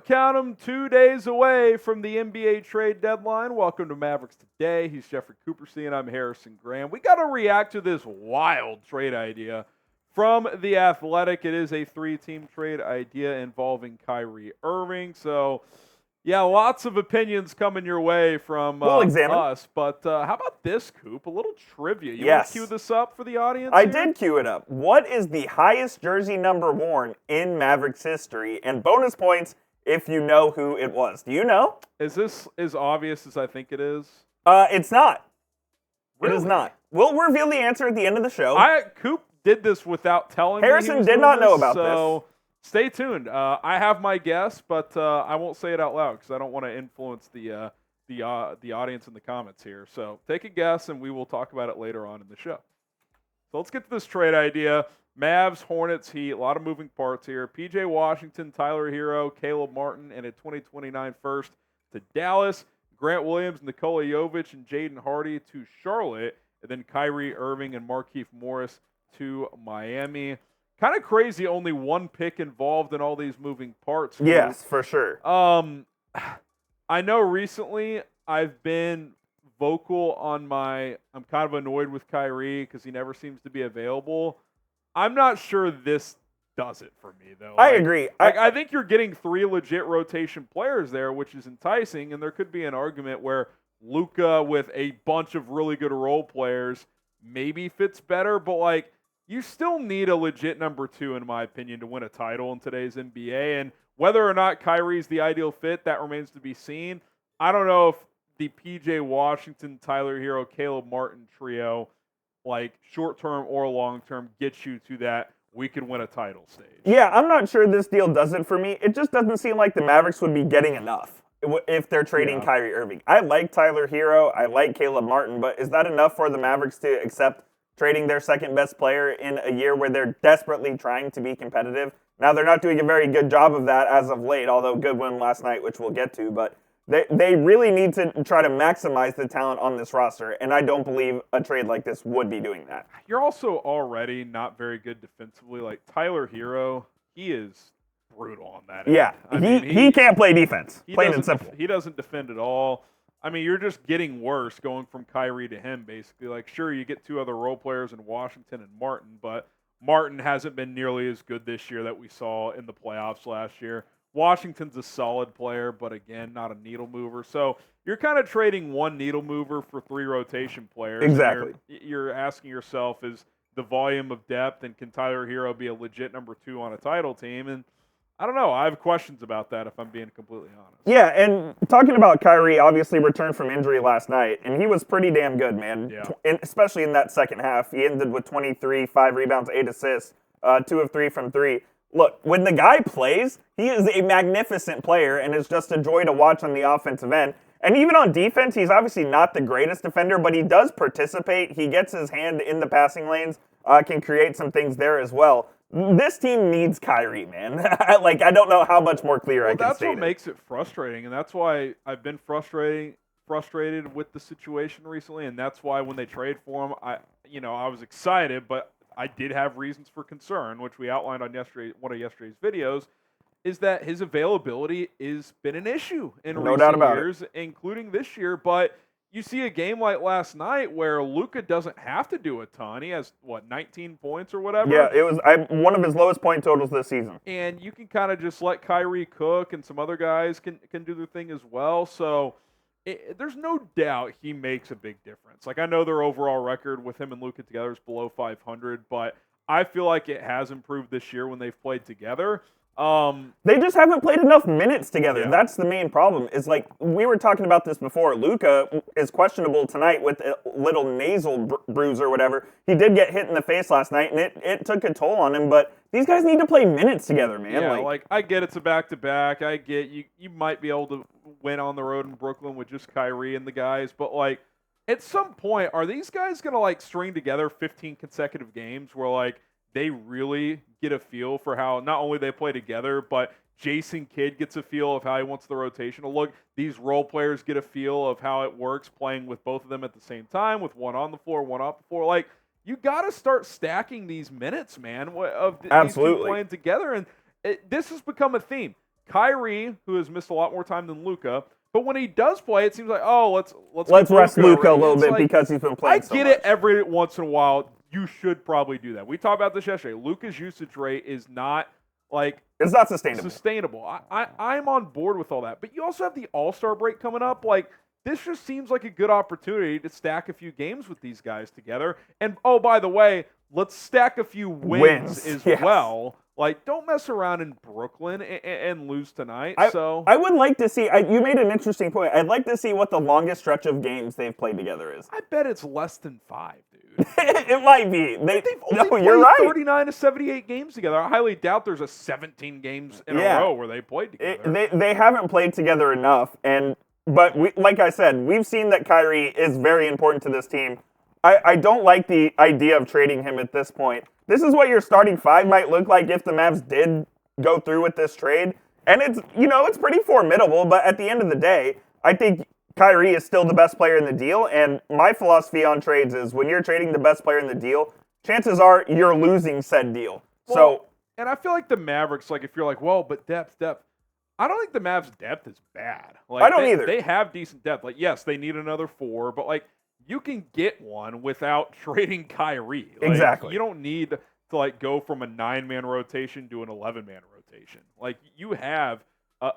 count 'em, 2 days away from the NBA trade deadline. Welcome to Mavericks Today. He's Jeffrey Cooperstein. I'm Harrison Graham. We got to react to this wild trade idea from The Athletic. It is a 3-team trade idea involving Kyrie Irving. So, yeah, lots of opinions coming your way from us. But how about this, Coop? A little trivia. You want to cue this up for the audience? I did cue it up. What is the highest jersey number worn in Mavericks history? And bonus points if you know who it was. Do you know? Is this as obvious as I think it is? It's not. Really? It is not. We'll reveal the answer at the end of the show. Coop did this without telling Harrison me. Harrison did not know about this. So stay tuned. I have my guess, but I won't say it out loud because I don't want to influence the audience in the comments here. So take a guess, and we will talk about it later on in the show. So let's get to this trade idea. Mavs, Hornets, Heat, a lot of moving parts here. P.J. Washington, Tyler Herro, Caleb Martin, and a 2029 first to Dallas. Grant Williams, Nikola Jovic, and Jaden Hardy to Charlotte. And then Kyrie Irving and Markieff Morris to Miami. Kind of crazy, only one pick involved in all these moving parts. Yes, for sure. I know recently I've been vocal on I'm kind of annoyed with Kyrie because he never seems to be available. I'm not sure this does it for me, though. I agree. I think you're getting 3 legit rotation players there, which is enticing, and there could be an argument where Luka with a bunch of really good role players maybe fits better, but you still need a legit number 2, in my opinion, to win a title in today's NBA. And whether or not Kyrie's the ideal fit, that remains to be seen. I don't know if the P.J. Washington, Tyler Herro, Caleb Martin trio, short-term or long-term, gets you to that we could win a title stage. Yeah, I'm not sure this deal does it for me. It just doesn't seem like the Mavericks would be getting enough if they're trading Kyrie Irving. I like Tyler Herro. I like Caleb Martin, but is that enough for the Mavericks to accept trading their second-best player in a year where they're desperately trying to be competitive? Now, they're not doing a very good job of that as of late, although good win last night, which we'll get to, but they really need to try to maximize the talent on this roster, and I don't believe a trade like this would be doing that. You're also already not very good defensively. Tyler Herro, he is brutal on that end. Yeah, he can't play defense, plain and simple. He doesn't defend at all. I mean, you're just getting worse going from Kyrie to him, basically. Sure, you get 2 other role players in Washington and Martin, but Martin hasn't been nearly as good this year that we saw in the playoffs last year. Washington's a solid player, but again, not a needle mover. So you're kind of trading 1 needle mover for 3 rotation players. Exactly. You're asking yourself, is the volume of depth, and can Tyler Herro be a legit number 2 on a title team? And I don't know. I have questions about that, if I'm being completely honest. Yeah, and talking about Kyrie, obviously returned from injury last night, and he was pretty damn good, man. Yeah. Especially in that second half. He ended with 23, 5 rebounds, 8 assists, 2 of 3 from 3. Look, when the guy plays, he is a magnificent player, and it's just a joy to watch on the offensive end. And even on defense, he's obviously not the greatest defender, but he does participate. He gets his hand in the passing lanes, can create some things there as well. This team needs Kyrie, man. I don't know how much more clear I can that's state what makes it frustrating, and that's why I've been frustrated with the situation recently, and that's why when they trade for him, I was excited, but I did have reasons for concern, which we outlined on one of yesterday's videos, is that his availability has been an issue in recent years, including this year. But you see a game like last night where Luka doesn't have to do a ton. He has, 19 points or whatever? Yeah, it was one of his lowest point totals this season. And you can kind of just let Kyrie cook, and some other guys can do their thing as well. So there's no doubt he makes a big difference. I know their overall record with him and Luka together is below 500, but I feel like it has improved this year when they've played together. They just haven't played enough minutes together. Yeah. That's the main problem. Is we were talking about this before. Luka is questionable tonight with a little nasal bruise or whatever. He did get hit in the face last night, and it took a toll on him. But these guys need to play minutes together, man. Yeah, I get it's a back-to-back. I get you might be able to win on the road in Brooklyn with just Kyrie and the guys, but at some point, are these guys gonna string together 15 consecutive games where they really get a feel for how not only they play together, but Jason Kidd gets a feel of how he wants the rotation to look. These role players get a feel of how it works playing with both of them at the same time, with one on the floor, one off the floor. You got to start stacking these minutes, man, of these two playing together. And this has become a theme. Kyrie, who has missed a lot more time than Luka, but when he does play, it seems like, let's rest Luka a little bit like, because he's been playing so much. I get it every once in a while. You should probably do that. We talked about this yesterday. Luka's usage rate is not it's not sustainable. I'm on board with all that. But you also have the All-Star break coming up. Like, this just seems like a good opportunity to stack a few games with these guys together. And, oh, by the way, let's stack a few wins as well. Like, don't mess around in Brooklyn and lose tonight. I would like to see. You made an interesting point. I'd like to see what the longest stretch of games they've played together is. I bet it's less than 5, dude. It might be. They've only played 39 to 78 games together. I highly doubt there's a 17 games in a row where they played together. They haven't played together enough. But like I said, we've seen that Kyrie is very important to this team. I don't like the idea of trading him at this point. This is what your starting five might look like if the Mavs did go through with this trade. And it's pretty formidable, but at the end of the day, I think Kyrie is still the best player in the deal. And my philosophy on trades is when you're trading the best player in the deal, chances are you're losing said deal. And I feel like the Mavericks, like if you're like, well, but depth. I don't think the Mavs' depth is bad. Like, I don't either. They have decent depth. Like, yes, they need another 4, but like, you can get one without trading Kyrie. Like, exactly. You don't need to like go from a 9-man rotation to an 11-man rotation. Like, you have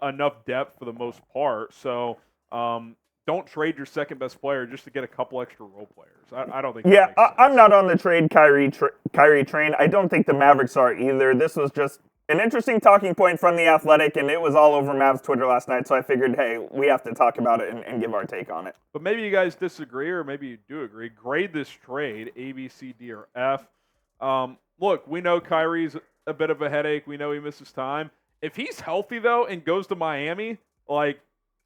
enough depth for the most part. So don't trade your second best player just to get a couple extra role players. I don't think. Yeah, I'm not on the trade Kyrie train. I don't think the Mavericks are either. This was just an interesting talking point from The Athletic, and it was all over Mavs Twitter last night, so I figured, hey, we have to talk about it and give our take on it. But maybe you guys disagree, or maybe you do agree. Grade this trade, A, B, C, D, or F. Look, we know Kyrie's a bit of a headache. We know he misses time. If he's healthy, though, and goes to Miami, like,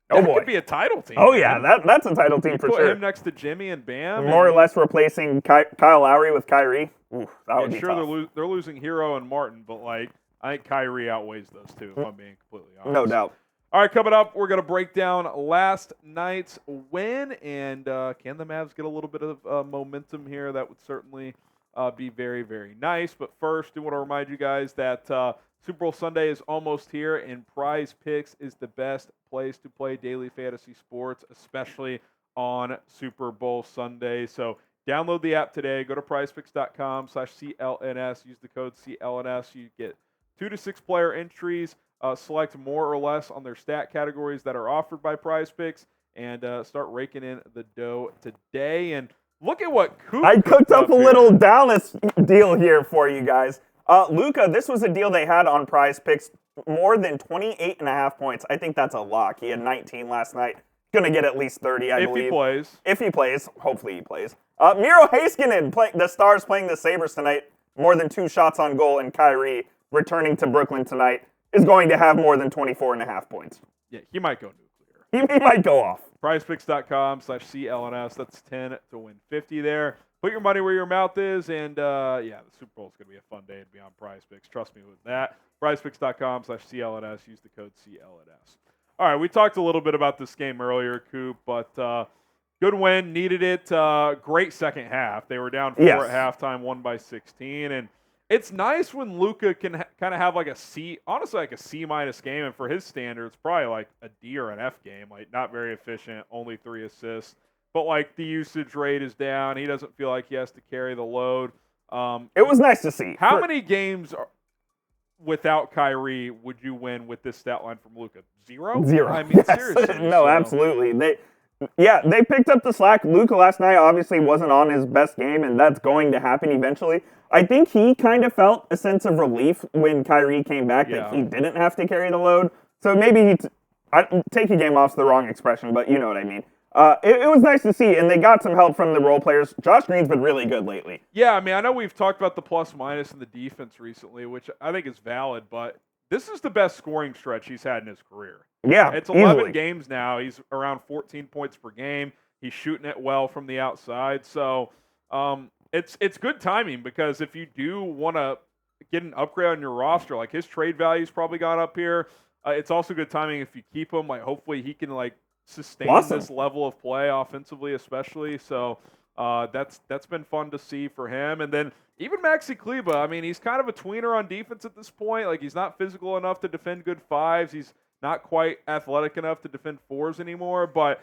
that could be a title team. Oh, yeah, that's a title team for sure. Put him next to Jimmy and Bam. More or less replacing Kyle Lowry with Kyrie. Ooh, that would be tough. They're losing Herro and Martin, but, like, I think Kyrie outweighs those two, if I'm being completely honest. No doubt. All right, coming up, we're going to break down last night's win, and can the Mavs get a little bit of momentum here? That would certainly be very, very nice. But first, I want to remind you guys that Super Bowl Sunday is almost here, and PrizePicks is the best place to play daily fantasy sports, especially on Super Bowl Sunday. So download the app today. Go to prizepicks.com/CLNS. Use the code CLNS. You get 2 to 6 player entries. Select more or less on their stat categories that are offered by PrizePicks, and start raking in the dough today. And look at what Coop I cooked up a here. Little Dallas deal here for you guys. Luka, this was a deal they had on PrizePicks, more than 28.5 points. I think that's a lock. He had 19 last night. Going to get at least 30, I believe. If he plays. If he plays. Hopefully he plays. Miro Heiskanen, the Stars playing the Sabres tonight, more than 2 shots on goal, and Kyrie returning to Brooklyn tonight is going to have more than 24.5 points. Yeah, he might go nuclear. He might go off. PrizePicks.com/CLNS. That's 10 to win 50 there. Put your money where your mouth is, and the Super Bowl is going to be a fun day to be on PrizePicks. Trust me with that. PrizePicks.com/CLNS. Use the code CLNS. All right, we talked a little bit about this game earlier, Coop, but good win, needed it. Great second half. They were down 4 at halftime, won by 16, and it's nice when Luka can kind of have like a C, honestly like a C- game, and for his standards, probably like a D or an F game. Like not very efficient, only 3 assists, but like the usage rate is down. He doesn't feel like he has to carry the load. It was nice to see. How many games without Kyrie would you win with this stat line from Luka? 0? 0. I mean, seriously. No, absolutely. They picked up the slack. Luka last night obviously wasn't on his best game, and that's going to happen eventually. I think he kind of felt a sense of relief when Kyrie came back that he didn't have to carry the load. So maybe take a game off's the wrong expression, but you know what I mean. It was nice to see, and they got some help from the role players. Josh Green's been really good lately. Yeah, I mean, I know we've talked about the plus-minus in the defense recently, which I think is valid, but this is the best scoring stretch he's had in his career. Yeah, it's 11 easily. games now. He's around 14 points per game. He's shooting it well from the outside. So it's good timing because if you do want to get an upgrade on your roster, like his trade value's probably gone up here. It's also good timing if you keep him. Like hopefully he can like sustain this level of play offensively, especially. So That's been fun to see for him. And then even Maxi Kleber, I mean, he's kind of a tweener on defense at this point. Like, he's not physical enough to defend good fives. He's not quite athletic enough to defend fours anymore, but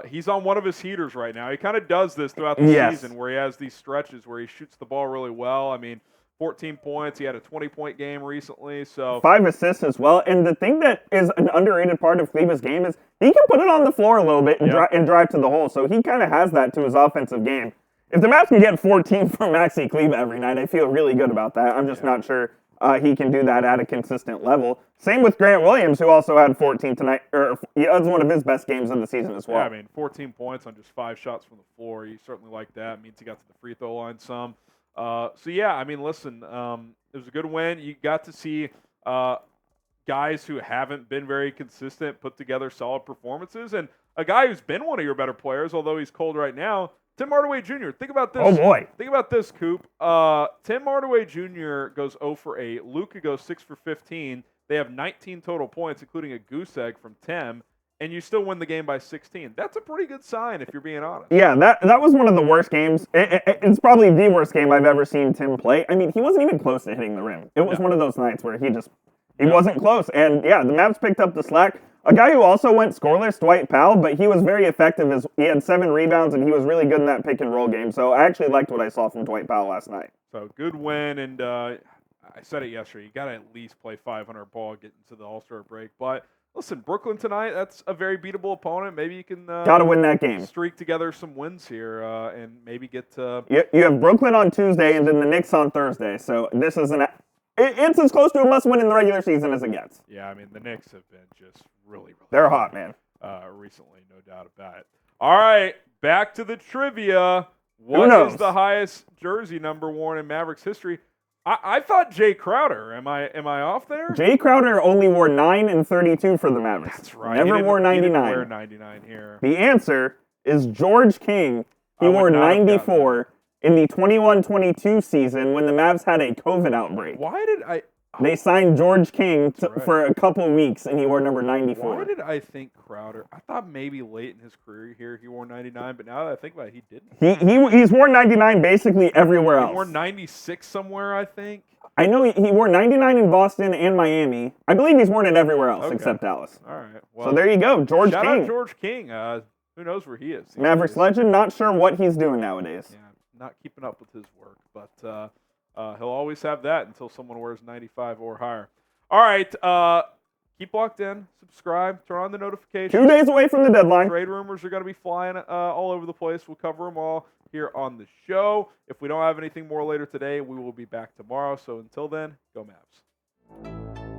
he's on one of his heaters right now. He kind of does this throughout the season where he has these stretches where he shoots the ball really well. I mean, 14 points. He had a 20-point game recently. So 5 assists as well. And the thing that is an underrated part of Kleber's game is he can put it on the floor a little bit and, and drive to the hole. So he kind of has that to his offensive game. If the Mavs can get 14 from Maxi Kleber every night, I feel really good about that. I'm just not sure he can do that at a consistent level. Same with Grant Williams, who also had 14 tonight. That's one of his best games of the season as well. Yeah, I mean, 14 points on just 5 shots from the floor. You certainly like that. It means he got to the free throw line some. So, yeah, I mean, listen, it was a good win. You got to see guys who haven't been very consistent put together solid performances. And a guy who's been one of your better players, although he's cold right now, Tim Hardaway Jr. Think about this. Oh, boy. Think about this, Coop. Tim Hardaway Jr. goes 0 for 8. Luka goes 6 for 15. They have 19 total points, including a goose egg from Tim, and you still win the game by 16. That's a pretty good sign if you're being honest. Yeah, that was one of the worst games. It's probably the worst game I've ever seen Tim play. I mean, he wasn't even close to hitting the rim. It was one of those nights where he wasn't close. And, yeah, the Mavs picked up the slack. A guy who also went scoreless, Dwight Powell, but he was very effective. As he had 7 rebounds, and he was really good in that pick-and-roll game. So I actually liked what I saw from Dwight Powell last night. So good win, and I said it yesterday. You got to at least play 500 ball getting to the All-Star break. But listen, Brooklyn tonight, that's a very beatable opponent. Maybe you can gotta win that game. Streak together some wins here and maybe get to... You have Brooklyn on Tuesday and then the Knicks on Thursday. So this is it's as close to a must-win in the regular season as it gets. Yeah, I mean, the Knicks have been just really They're hot, man. Recently, no doubt about it. All right, back to the trivia. What is the highest jersey number worn in Mavericks history? I thought Jay Crowder. Am I off there? Jay Crowder only wore 9 and 32 for the Mavericks. That's right. Never wore 99. He didn't wear 99 here. The answer is George King. He wore 94 in the 21-22 season when the Mavs had a COVID outbreak. Why did I... They signed George King for a couple of weeks, and he wore number 94. Why did I think Crowder? I thought maybe late in his career here he wore 99, but now that I think about it, he didn't. He's worn 99 basically everywhere else. He wore 96 somewhere, I think. I know he wore 99 in Boston and Miami. I believe he's worn it everywhere else except Dallas. All right. Well, so there you go, George King. Shout out George King. Who knows where he is? Mavericks legend. Not sure what he's doing nowadays. Yeah, not keeping up with his work, but he'll always have that until someone wears 95 or higher. All right, keep locked in, subscribe, turn on the notifications. 2 days away from the deadline. Trade rumors are going to be flying all over the place. We'll cover them all here on the show. If we don't have anything more later today, we will be back tomorrow. So until then, go Mavs.